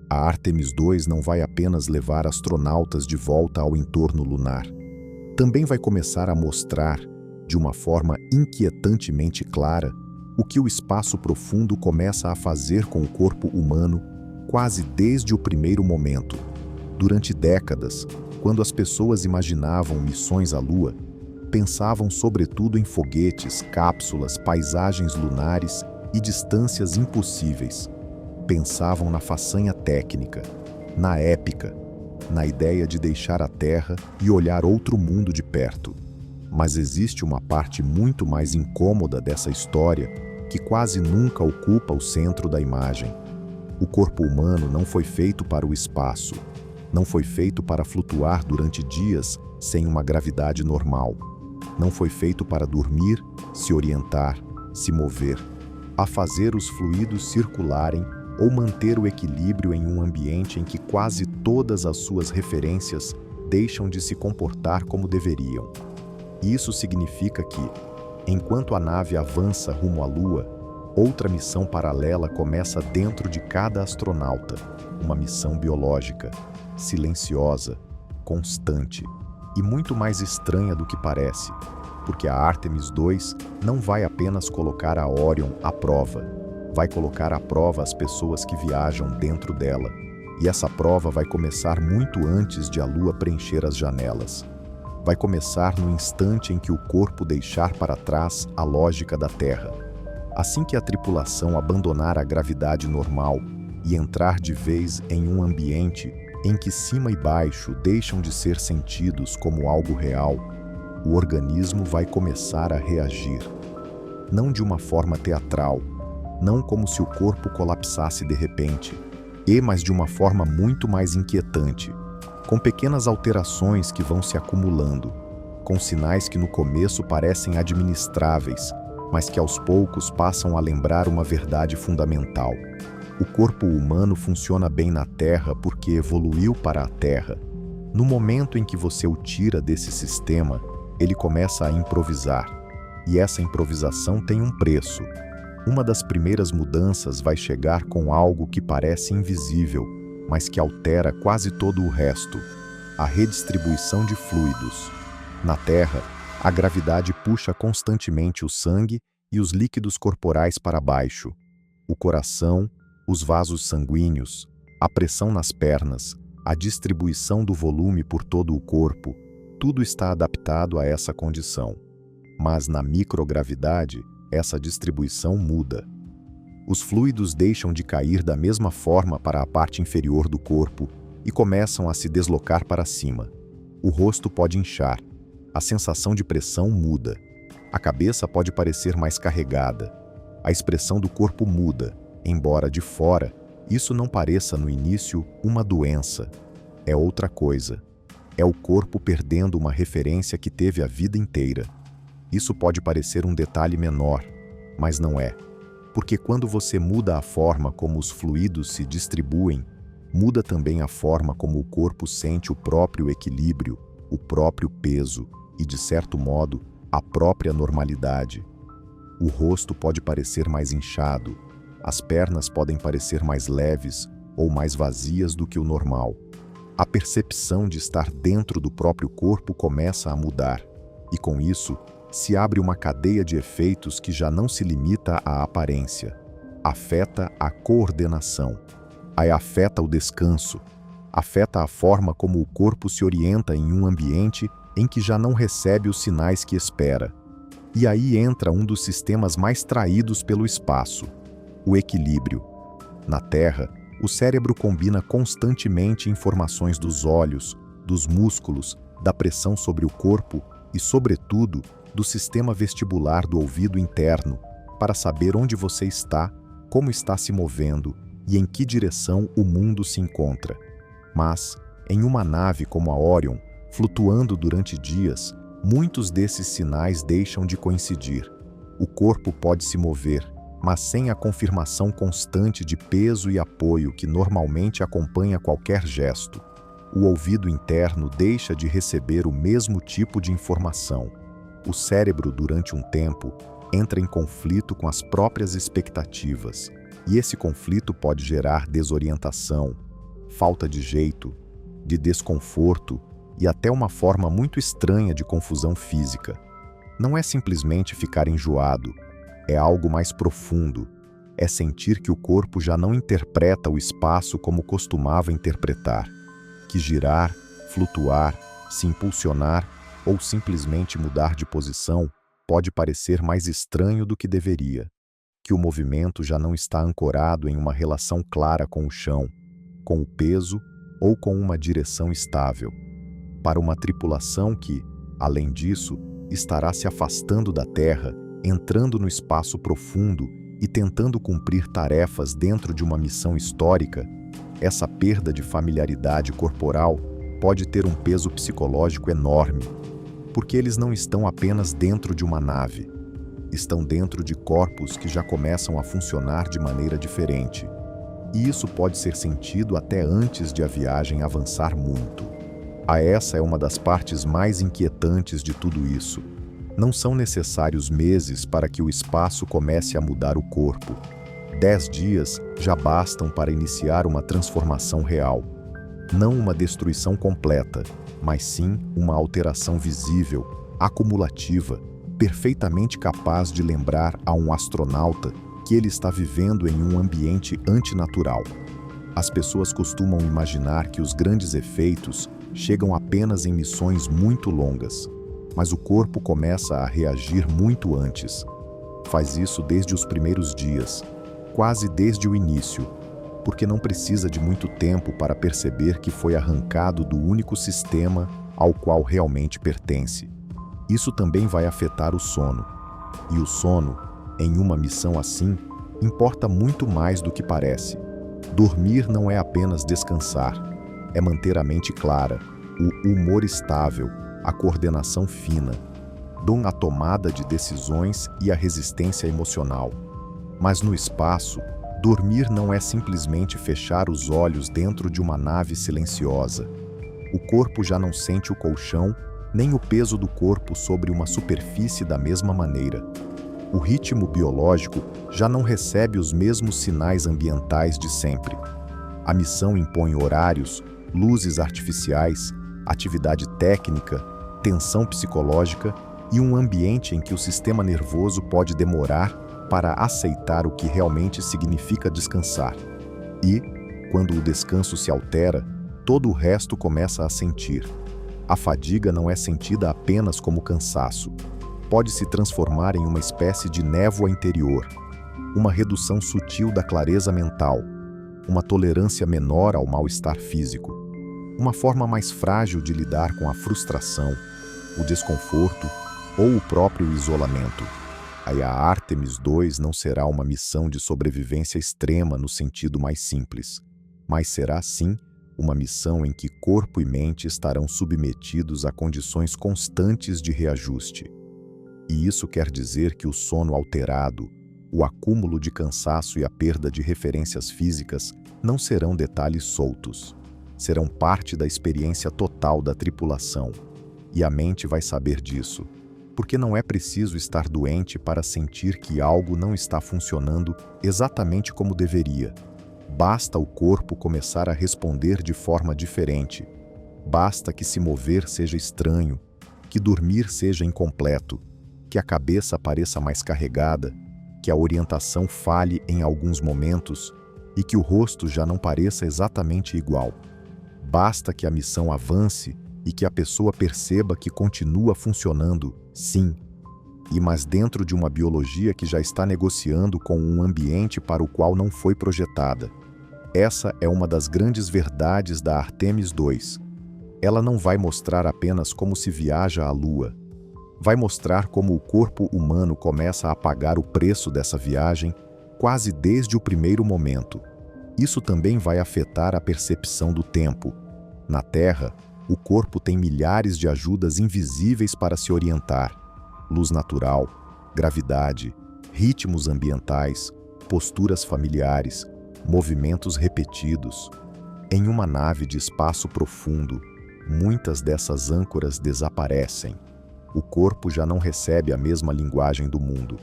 A Artemis II não vai apenas levar astronautas de volta ao entorno lunar. Também vai começar a mostrar, de uma forma inquietantemente clara, o que o espaço profundo começa a fazer com o corpo humano quase desde o primeiro momento. Durante décadas, quando as pessoas imaginavam missões à Lua, pensavam sobretudo em foguetes, cápsulas, paisagens lunares e distâncias impossíveis. Pensavam na façanha técnica, na épica, na ideia de deixar a Terra e olhar outro mundo de perto. Mas existe uma parte muito mais incômoda dessa história que quase nunca ocupa o centro da imagem. O corpo humano não foi feito para o espaço, não foi feito para flutuar durante dias sem uma gravidade normal. Não foi feito para dormir, se orientar, se mover, a fazer os fluidos circularem ou manter o equilíbrio em um ambiente em que quase todas as suas referências deixam de se comportar como deveriam. Isso significa que, enquanto a nave avança rumo à Lua, outra missão paralela começa dentro de cada astronauta, uma missão biológica, silenciosa, constante e muito mais estranha do que parece, porque a Artemis II não vai apenas colocar a Orion à prova, vai colocar à prova as pessoas que viajam dentro dela, e essa prova vai começar muito antes de a Lua preencher as janelas. Vai começar no instante em que o corpo deixar para trás a lógica da Terra. Assim que a tripulação abandonar a gravidade normal e entrar de vez em um ambiente em que cima e baixo deixam de ser sentidos como algo real, o organismo vai começar a reagir. Não de uma forma teatral, não como se o corpo colapsasse de repente, mas de uma forma muito mais inquietante, com pequenas alterações que vão se acumulando, com sinais que no começo parecem administráveis, mas que aos poucos passam a lembrar uma verdade fundamental. O corpo humano funciona bem na Terra porque evoluiu para a Terra. No momento em que você o tira desse sistema, ele começa a improvisar. E essa improvisação tem um preço. Uma das primeiras mudanças vai chegar com algo que parece invisível, mas que altera quase todo o resto: a redistribuição de fluidos. Na Terra, a gravidade puxa constantemente o sangue e os líquidos corporais para baixo. O coração, os vasos sanguíneos, a pressão nas pernas, a distribuição do volume por todo o corpo, tudo está adaptado a essa condição. Mas na microgravidade, essa distribuição muda. Os fluidos deixam de cair da mesma forma para a parte inferior do corpo e começam a se deslocar para cima. O rosto pode inchar, a sensação de pressão muda, a cabeça pode parecer mais carregada, a expressão do corpo muda, embora de fora isso não pareça no início uma doença. É outra coisa. É o corpo perdendo uma referência que teve a vida inteira. Isso pode parecer um detalhe menor, mas não é. Porque quando você muda a forma como os fluidos se distribuem, muda também a forma como o corpo sente o próprio equilíbrio, o próprio peso e, de certo modo, a própria normalidade. O rosto pode parecer mais inchado, as pernas podem parecer mais leves ou mais vazias do que o normal. A percepção de estar dentro do próprio corpo começa a mudar, e com isso, se abre uma cadeia de efeitos que já não se limita à aparência. Afeta a coordenação, aí afeta o descanso, afeta a forma como o corpo se orienta em um ambiente em que já não recebe os sinais que espera. E aí entra um dos sistemas mais traídos pelo espaço, o equilíbrio. Na Terra, o cérebro combina constantemente informações dos olhos, dos músculos, da pressão sobre o corpo e, sobretudo, do sistema vestibular do ouvido interno, para saber onde você está, como está se movendo e em que direção o mundo se encontra. Mas, em uma nave como a Orion, flutuando durante dias, muitos desses sinais deixam de coincidir. O corpo pode se mover, mas sem a confirmação constante de peso e apoio que normalmente acompanha qualquer gesto. O ouvido interno deixa de receber o mesmo tipo de informação. O cérebro, durante um tempo, entra em conflito com as próprias expectativas, e esse conflito pode gerar desorientação, falta de jeito, de desconforto e até uma forma muito estranha de confusão física. Não é simplesmente ficar enjoado, é algo mais profundo. É sentir que o corpo já não interpreta o espaço como costumava interpretar, que girar, flutuar, se impulsionar ou simplesmente mudar de posição pode parecer mais estranho do que deveria, que o movimento já não está ancorado em uma relação clara com o chão, com o peso ou com uma direção estável. Para uma tripulação que, além disso, estará se afastando da Terra, entrando no espaço profundo e tentando cumprir tarefas dentro de uma missão histórica, essa perda de familiaridade corporal pode ter um peso psicológico enorme, porque eles não estão apenas dentro de uma nave, estão dentro de corpos que já começam a funcionar de maneira diferente. E isso pode ser sentido até antes de a viagem avançar muito. Essa é uma das partes mais inquietantes de tudo isso. Não são necessários meses para que o espaço comece a mudar o corpo. 10 dias já bastam para iniciar uma transformação real. Não uma destruição completa, mas sim uma alteração visível, acumulativa, perfeitamente capaz de lembrar a um astronauta que ele está vivendo em um ambiente antinatural. As pessoas costumam imaginar que os grandes efeitos chegam apenas em missões muito longas, mas o corpo começa a reagir muito antes. Faz isso desde os primeiros dias, quase desde o início, porque não precisa de muito tempo para perceber que foi arrancado do único sistema ao qual realmente pertence. Isso também vai afetar o sono. E o sono, em uma missão assim, importa muito mais do que parece. Dormir não é apenas descansar, é manter a mente clara, o humor estável, a coordenação fina, a tomada de decisões e a resistência emocional. Mas no espaço, dormir não é simplesmente fechar os olhos dentro de uma nave silenciosa. O corpo já não sente o colchão, nem o peso do corpo sobre uma superfície da mesma maneira. O ritmo biológico já não recebe os mesmos sinais ambientais de sempre. A missão impõe horários, luzes artificiais, atividade técnica, tensão psicológica e um ambiente em que o sistema nervoso pode demorar para aceitar o que realmente significa descansar. E, quando o descanso se altera, todo o resto começa a sentir. A fadiga não é sentida apenas como cansaço. Pode se transformar em uma espécie de névoa interior, uma redução sutil da clareza mental, uma tolerância menor ao mal-estar físico, uma forma mais frágil de lidar com a frustração, o desconforto ou o próprio isolamento. Aí a Artemis II não será uma missão de sobrevivência extrema no sentido mais simples, mas será, sim, uma missão em que corpo e mente estarão submetidos a condições constantes de reajuste. E isso quer dizer que o sono alterado, o acúmulo de cansaço e a perda de referências físicas não serão detalhes soltos. Serão parte da experiência total da tripulação. E a mente vai saber disso, porque não é preciso estar doente para sentir que algo não está funcionando exatamente como deveria. Basta o corpo começar a responder de forma diferente. Basta que se mover seja estranho, que dormir seja incompleto, que a cabeça pareça mais carregada, que a orientação falhe em alguns momentos e que o rosto já não pareça exatamente igual. Basta que a missão avance e que a pessoa perceba que continua funcionando, sim, mas dentro de uma biologia que já está negociando com um ambiente para o qual não foi projetada. Essa é uma das grandes verdades da Artemis II. Ela não vai mostrar apenas como se viaja à Lua. Vai mostrar como o corpo humano começa a pagar o preço dessa viagem quase desde o primeiro momento. Isso também vai afetar a percepção do tempo. Na Terra, o corpo tem milhares de ajudas invisíveis para se orientar. Luz natural, gravidade, ritmos ambientais, posturas familiares, movimentos repetidos. Em uma nave de espaço profundo, muitas dessas âncoras desaparecem. O corpo já não recebe a mesma linguagem do mundo.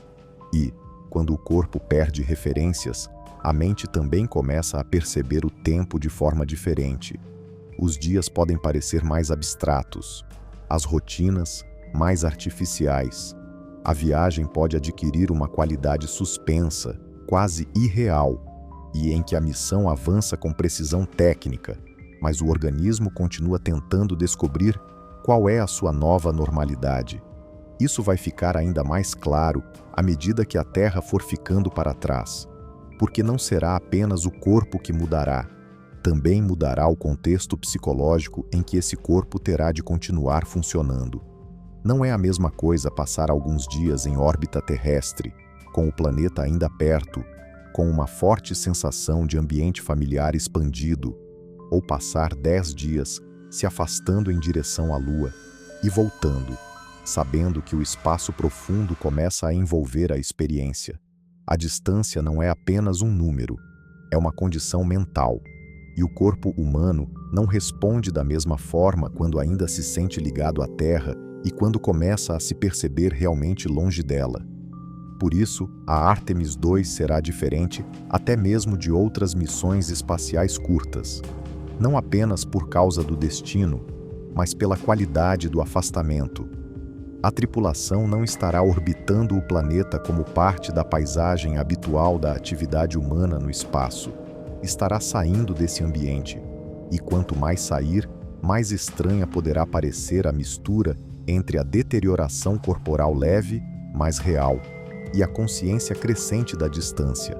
E, quando o corpo perde referências, a mente também começa a perceber o tempo de forma diferente. Os dias podem parecer mais abstratos, as rotinas mais artificiais. A viagem pode adquirir uma qualidade suspensa, quase irreal, e em que a missão avança com precisão técnica, mas o organismo continua tentando descobrir qual é a sua nova normalidade. Isso vai ficar ainda mais claro à medida que a Terra for ficando para trás, porque não será apenas o corpo que mudará, também mudará o contexto psicológico em que esse corpo terá de continuar funcionando. Não é a mesma coisa passar alguns dias em órbita terrestre, com o planeta ainda perto, com uma forte sensação de ambiente familiar expandido, ou passar 10 dias se afastando em direção à Lua e voltando, sabendo que o espaço profundo começa a envolver a experiência. A distância não é apenas um número, é uma condição mental, e o corpo humano não responde da mesma forma quando ainda se sente ligado à Terra e quando começa a se perceber realmente longe dela. Por isso, a Artemis II será diferente até mesmo de outras missões espaciais curtas, não apenas por causa do destino, mas pela qualidade do afastamento. A tripulação não estará orbitando o planeta como parte da paisagem habitual da atividade humana no espaço. Estará saindo desse ambiente, e quanto mais sair, mais estranha poderá parecer a mistura entre a deterioração corporal leve, mas real, e a consciência crescente da distância.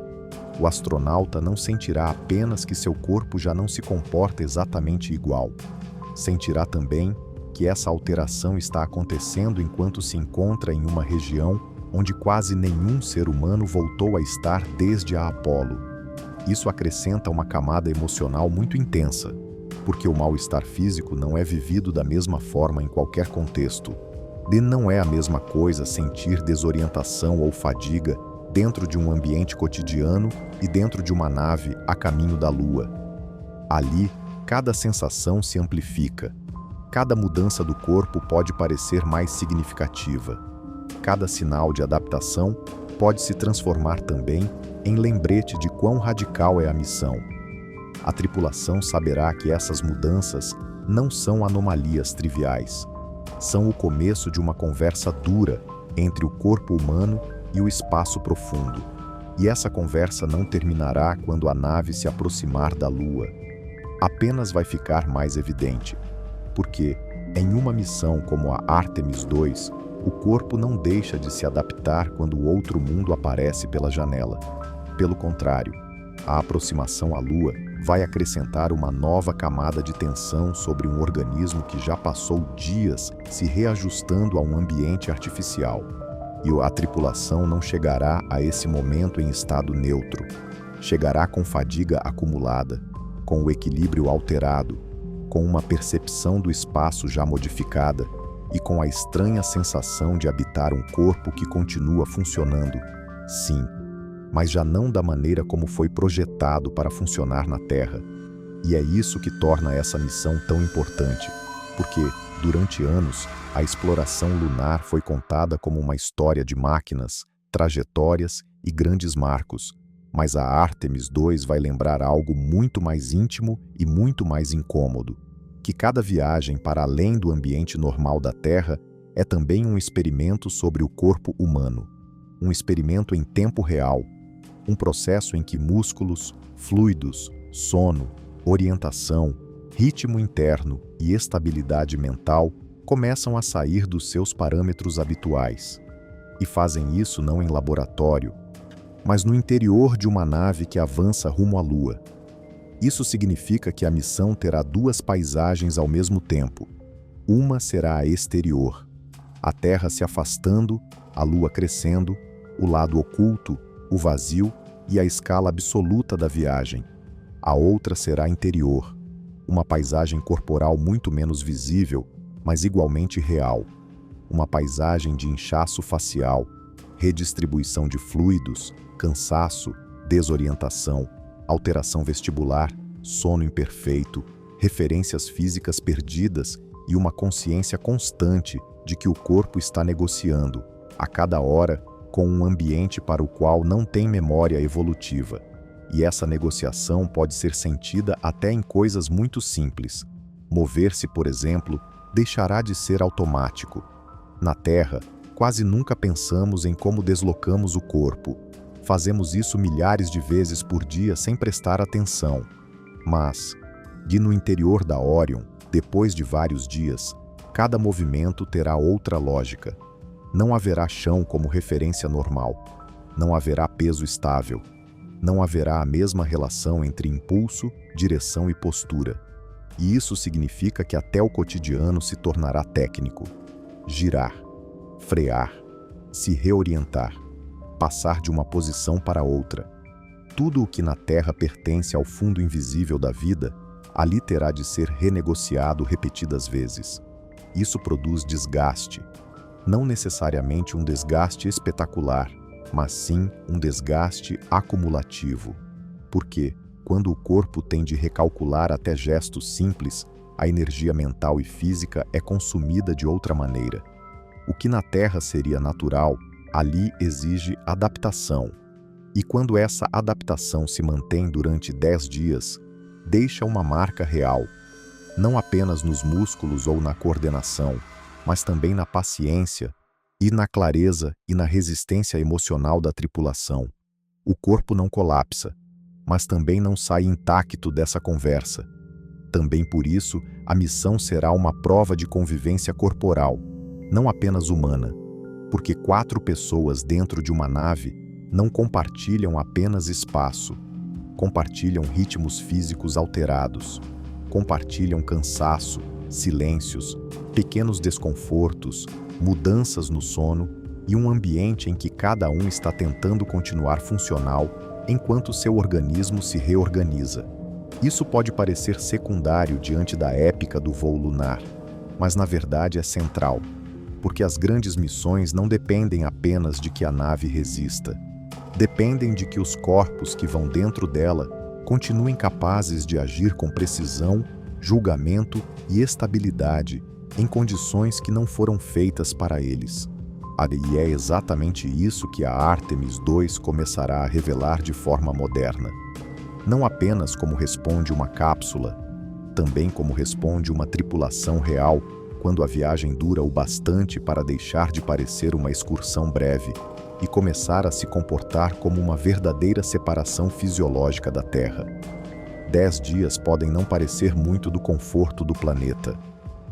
O astronauta não sentirá apenas que seu corpo já não se comporta exatamente igual. Sentirá também que essa alteração está acontecendo enquanto se encontra em uma região onde quase nenhum ser humano voltou a estar desde a Apolo. Isso acrescenta uma camada emocional muito intensa, porque o mal-estar físico não é vivido da mesma forma em qualquer contexto. Não é a mesma coisa sentir desorientação ou fadiga dentro de um ambiente cotidiano e dentro de uma nave a caminho da Lua. Ali, cada sensação se amplifica. Cada mudança do corpo pode parecer mais significativa. Cada sinal de adaptação pode se transformar também em lembrete de quão radical é a missão. A tripulação saberá que essas mudanças não são anomalias triviais. São o começo de uma conversa dura entre o corpo humano e o espaço profundo. E essa conversa não terminará quando a nave se aproximar da Lua. Apenas vai ficar mais evidente. Porque, em uma missão como a Artemis II, o corpo não deixa de se adaptar quando o outro mundo aparece pela janela. Pelo contrário, a aproximação à Lua vai acrescentar uma nova camada de tensão sobre um organismo que já passou dias se reajustando a um ambiente artificial. E a tripulação não chegará a esse momento em estado neutro. Chegará com fadiga acumulada, com o equilíbrio alterado, com uma percepção do espaço já modificada e com a estranha sensação de habitar um corpo que continua funcionando, sim, mas já não da maneira como foi projetado para funcionar na Terra. E é isso que torna essa missão tão importante, porque, durante anos, a exploração lunar foi contada como uma história de máquinas, trajetórias e grandes marcos, mas a Artemis II vai lembrar algo muito mais íntimo e muito mais incômodo, que cada viagem para além do ambiente normal da Terra é também um experimento sobre o corpo humano, um experimento em tempo real, um processo em que músculos, fluidos, sono, orientação, ritmo interno e estabilidade mental começam a sair dos seus parâmetros habituais. E fazem isso não em laboratório, mas no interior de uma nave que avança rumo à Lua. Isso significa que a missão terá duas paisagens ao mesmo tempo. Uma será a exterior, a Terra se afastando, a Lua crescendo, o lado oculto, o vazio e a escala absoluta da viagem. A outra será interior, uma paisagem corporal muito menos visível, mas igualmente real. Uma paisagem de inchaço facial, redistribuição de fluidos, cansaço, desorientação, alteração vestibular, sono imperfeito, referências físicas perdidas e uma consciência constante de que o corpo está negociando, a cada hora, com um ambiente para o qual não tem memória evolutiva. E essa negociação pode ser sentida até em coisas muito simples. Mover-se, por exemplo, deixará de ser automático. Na Terra, quase nunca pensamos em como deslocamos o corpo. Fazemos isso milhares de vezes por dia sem prestar atenção. Mas, no interior da Orion, depois de vários dias, cada movimento terá outra lógica. Não haverá chão como referência normal. Não haverá peso estável. Não haverá a mesma relação entre impulso, direção e postura. E isso significa que até o cotidiano se tornará técnico. Girar, frear, se reorientar, passar de uma posição para outra. Tudo o que na Terra pertence ao fundo invisível da vida, ali terá de ser renegociado repetidas vezes. Isso produz desgaste. Não necessariamente um desgaste espetacular, mas sim um desgaste acumulativo. Porque, quando o corpo tem de recalcular até gestos simples, a energia mental e física é consumida de outra maneira. O que na Terra seria natural, ali exige adaptação. E quando essa adaptação se mantém durante 10 dias, deixa uma marca real, não apenas nos músculos ou na coordenação, mas também na paciência e na clareza e na resistência emocional da tripulação. O corpo não colapsa, mas também não sai intacto dessa conversa. Também por isso, a missão será uma prova de convivência corporal, não apenas humana, porque 4 pessoas dentro de uma nave não compartilham apenas espaço, compartilham ritmos físicos alterados, compartilham cansaço, silêncios, pequenos desconfortos, mudanças no sono e um ambiente em que cada um está tentando continuar funcional enquanto seu organismo se reorganiza. Isso pode parecer secundário diante da épica do voo lunar, mas na verdade é central, porque as grandes missões não dependem apenas de que a nave resista. Dependem de que os corpos que vão dentro dela continuem capazes de agir com precisão, julgamento e estabilidade em condições que não foram feitas para eles. E é exatamente isso que a Artemis II começará a revelar de forma moderna. Não apenas como responde uma cápsula, também como responde uma tripulação real quando a viagem dura o bastante para deixar de parecer uma excursão breve e começar a se comportar como uma verdadeira separação fisiológica da Terra. 10 dias podem não parecer muito do conforto do planeta,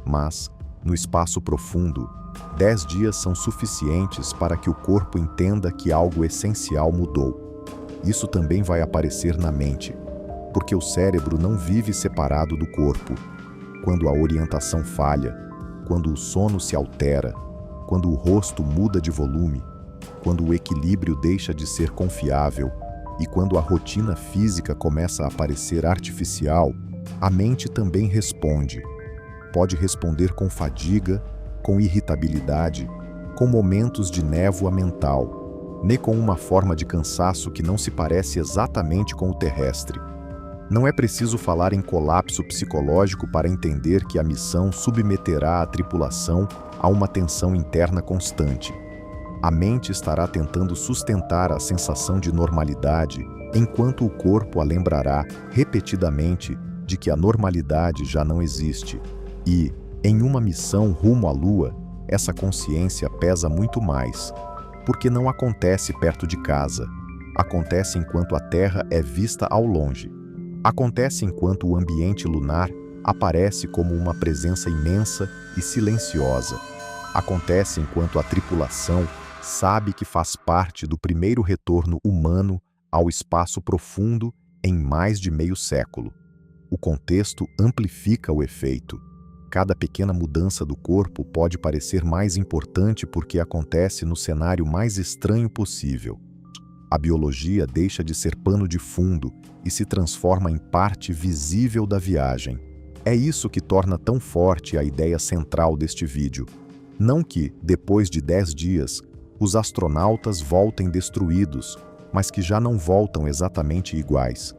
mas, no espaço profundo, 10 dias são suficientes para que o corpo entenda que algo essencial mudou. Isso também vai aparecer na mente, porque o cérebro não vive separado do corpo. Quando a orientação falha, quando o sono se altera, quando o rosto muda de volume, quando o equilíbrio deixa de ser confiável e quando a rotina física começa a parecer artificial, a mente também responde. Pode responder com fadiga, com irritabilidade, com momentos de névoa mental, nem com uma forma de cansaço que não se parece exatamente com o terrestre. Não é preciso falar em colapso psicológico para entender que a missão submeterá a tripulação a uma tensão interna constante. A mente estará tentando sustentar a sensação de normalidade, enquanto o corpo a lembrará repetidamente de que a normalidade já não existe. E, em uma missão rumo à Lua, essa consciência pesa muito mais, porque não acontece perto de casa. Acontece enquanto a Terra é vista ao longe. Acontece enquanto o ambiente lunar aparece como uma presença imensa e silenciosa. Acontece enquanto a tripulação sabe que faz parte do primeiro retorno humano ao espaço profundo em mais de meio século. O contexto amplifica o efeito. Cada pequena mudança do corpo pode parecer mais importante porque acontece no cenário mais estranho possível. A biologia deixa de ser pano de fundo e se transforma em parte visível da viagem. É isso que torna tão forte a ideia central deste vídeo. Não que, depois de 10 dias, os astronautas voltem destruídos, mas que já não voltam exatamente iguais.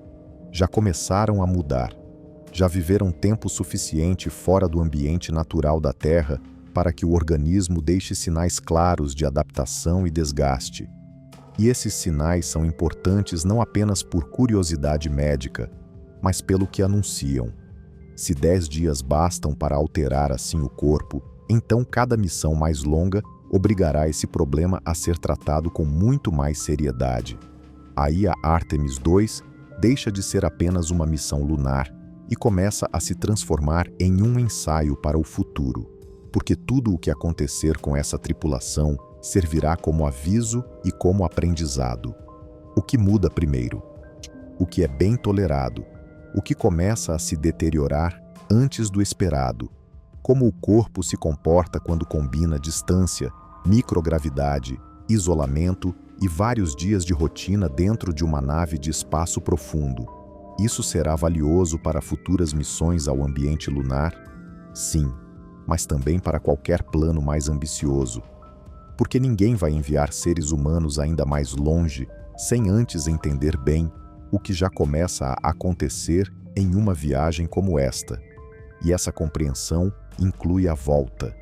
Já começaram a mudar. Já viveram tempo suficiente fora do ambiente natural da Terra para que o organismo deixe sinais claros de adaptação e desgaste. E esses sinais são importantes não apenas por curiosidade médica, mas pelo que anunciam. Se 10 dias bastam para alterar assim o corpo, então cada missão mais longa obrigará esse problema a ser tratado com muito mais seriedade. Aí a Artemis II deixa de ser apenas uma missão lunar e começa a se transformar em um ensaio para o futuro, porque tudo o que acontecer com essa tripulação servirá como aviso e como aprendizado. O que muda primeiro? O que é bem tolerado? O que começa a se deteriorar antes do esperado? Como o corpo se comporta quando combina distância, microgravidade, isolamento e vários dias de rotina dentro de uma nave de espaço profundo? Isso será valioso para futuras missões ao ambiente lunar? Sim, mas também para qualquer plano mais ambicioso. Porque ninguém vai enviar seres humanos ainda mais longe sem antes entender bem o que já começa a acontecer em uma viagem como esta. E essa compreensão inclui a volta,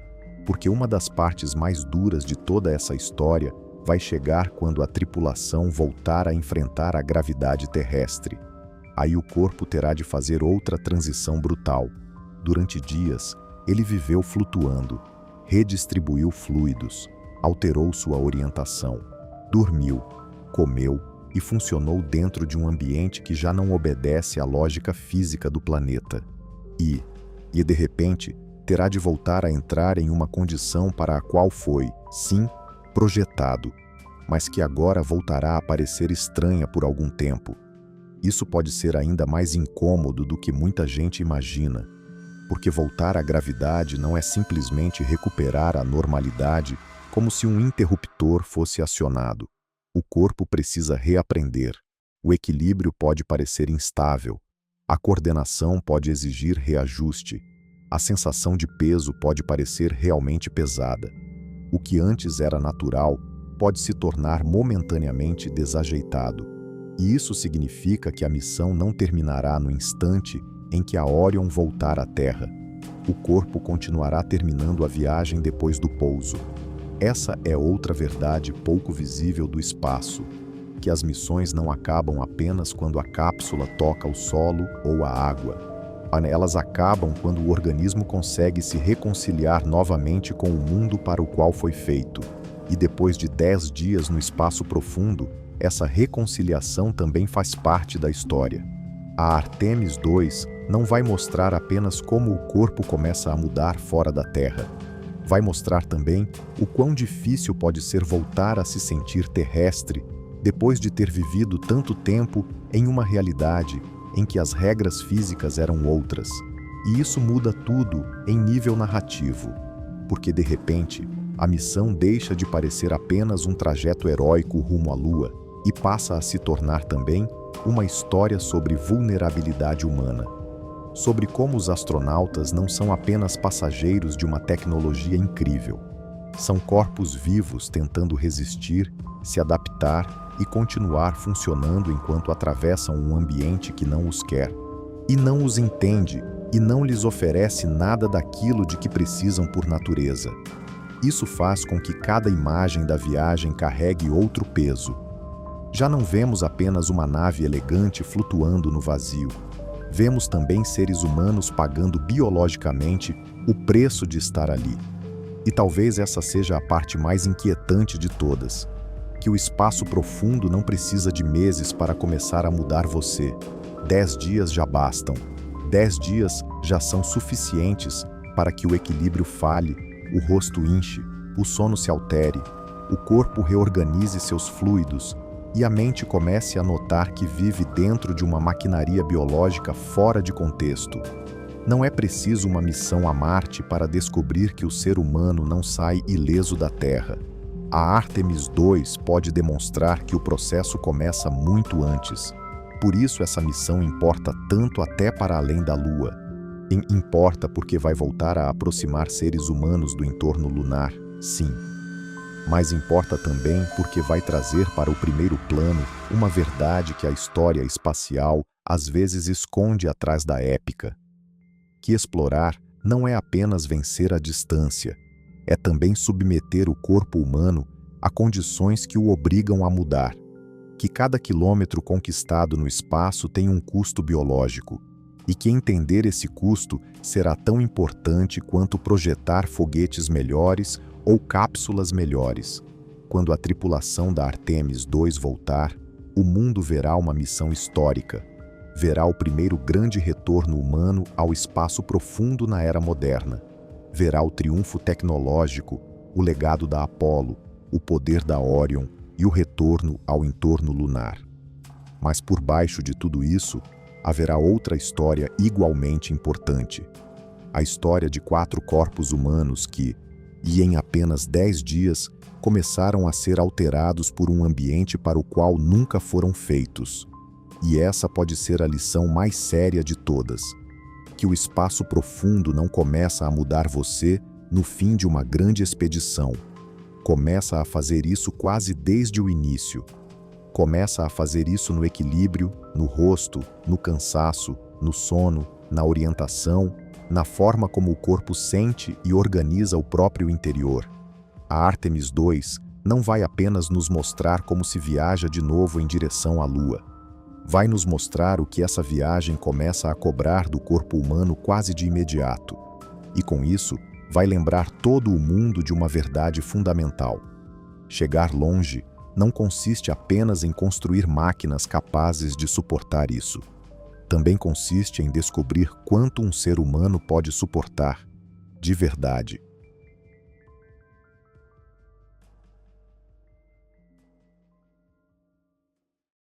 porque uma das partes mais duras de toda essa história vai chegar quando a tripulação voltar a enfrentar a gravidade terrestre. Aí o corpo terá de fazer outra transição brutal. Durante dias, ele viveu flutuando, redistribuiu fluidos, alterou sua orientação, dormiu, comeu e funcionou dentro de um ambiente que já não obedece à lógica física do planeta. E de repente, terá de voltar a entrar em uma condição para a qual foi, sim, projetado, mas que agora voltará a parecer estranha por algum tempo. Isso pode ser ainda mais incômodo do que muita gente imagina, porque voltar à gravidade não é simplesmente recuperar a normalidade como se um interruptor fosse acionado. O corpo precisa reaprender. O equilíbrio pode parecer instável. A coordenação pode exigir reajuste. A sensação de peso pode parecer realmente pesada. O que antes era natural pode se tornar momentaneamente desajeitado. E isso significa que a missão não terminará no instante em que a Orion voltar à Terra. O corpo continuará terminando a viagem depois do pouso. Essa é outra verdade pouco visível do espaço, que as missões não acabam apenas quando a cápsula toca o solo ou a água. Elas acabam quando o organismo consegue se reconciliar novamente com o mundo para o qual foi feito. E depois de 10 dias no espaço profundo, essa reconciliação também faz parte da história. A Artemis II não vai mostrar apenas como o corpo começa a mudar fora da Terra. Vai mostrar também o quão difícil pode ser voltar a se sentir terrestre depois de ter vivido tanto tempo em uma realidade em que as regras físicas eram outras. E isso muda tudo em nível narrativo, porque de repente a missão deixa de parecer apenas um trajeto heróico rumo à Lua e passa a se tornar também uma história sobre vulnerabilidade humana, sobre como os astronautas não são apenas passageiros de uma tecnologia incrível. São corpos vivos tentando resistir, se adaptar e continuar funcionando enquanto atravessam um ambiente que não os quer, e não os entende e não lhes oferece nada daquilo de que precisam por natureza. Isso faz com que cada imagem da viagem carregue outro peso. Já não vemos apenas uma nave elegante flutuando no vazio. Vemos também seres humanos pagando biologicamente o preço de estar ali. E talvez essa seja a parte mais inquietante de todas, que o espaço profundo não precisa de meses para começar a mudar você. 10 dias já bastam. 10 dias já são suficientes para que o equilíbrio falhe, o rosto inche, o sono se altere, o corpo reorganize seus fluidos e a mente comece a notar que vive dentro de uma maquinaria biológica fora de contexto. Não é preciso uma missão a Marte para descobrir que o ser humano não sai ileso da Terra. A Artemis II pode demonstrar que o processo começa muito antes. Por isso essa missão importa tanto até para além da Lua. Importa porque vai voltar a aproximar seres humanos do entorno lunar, sim. Mas importa também porque vai trazer para o primeiro plano uma verdade que a história espacial às vezes esconde atrás da épica. Que explorar não é apenas vencer a distância, é também submeter o corpo humano há condições que o obrigam a mudar, que cada quilômetro conquistado no espaço tem um custo biológico, e que entender esse custo será tão importante quanto projetar foguetes melhores ou cápsulas melhores. Quando a tripulação da Artemis II voltar, o mundo verá uma missão histórica. Verá o primeiro grande retorno humano ao espaço profundo na era moderna. Verá o triunfo tecnológico, o legado da Apollo, o poder da Orion e o retorno ao entorno lunar. Mas por baixo de tudo isso, haverá outra história igualmente importante. A história de 4 corpos humanos que, em apenas 10 dias, começaram a ser alterados por um ambiente para o qual nunca foram feitos. E essa pode ser a lição mais séria de todas: que o espaço profundo não começa a mudar você no fim de uma grande expedição. Começa a fazer isso quase desde o início. Começa a fazer isso no equilíbrio, no rosto, no cansaço, no sono, na orientação, na forma como o corpo sente e organiza o próprio interior. A Artemis II não vai apenas nos mostrar como se viaja de novo em direção à Lua. Vai nos mostrar o que essa viagem começa a cobrar do corpo humano quase de imediato. E com isso, vai lembrar todo o mundo de uma verdade fundamental. Chegar longe não consiste apenas em construir máquinas capazes de suportar isso. Também consiste em descobrir quanto um ser humano pode suportar, de verdade.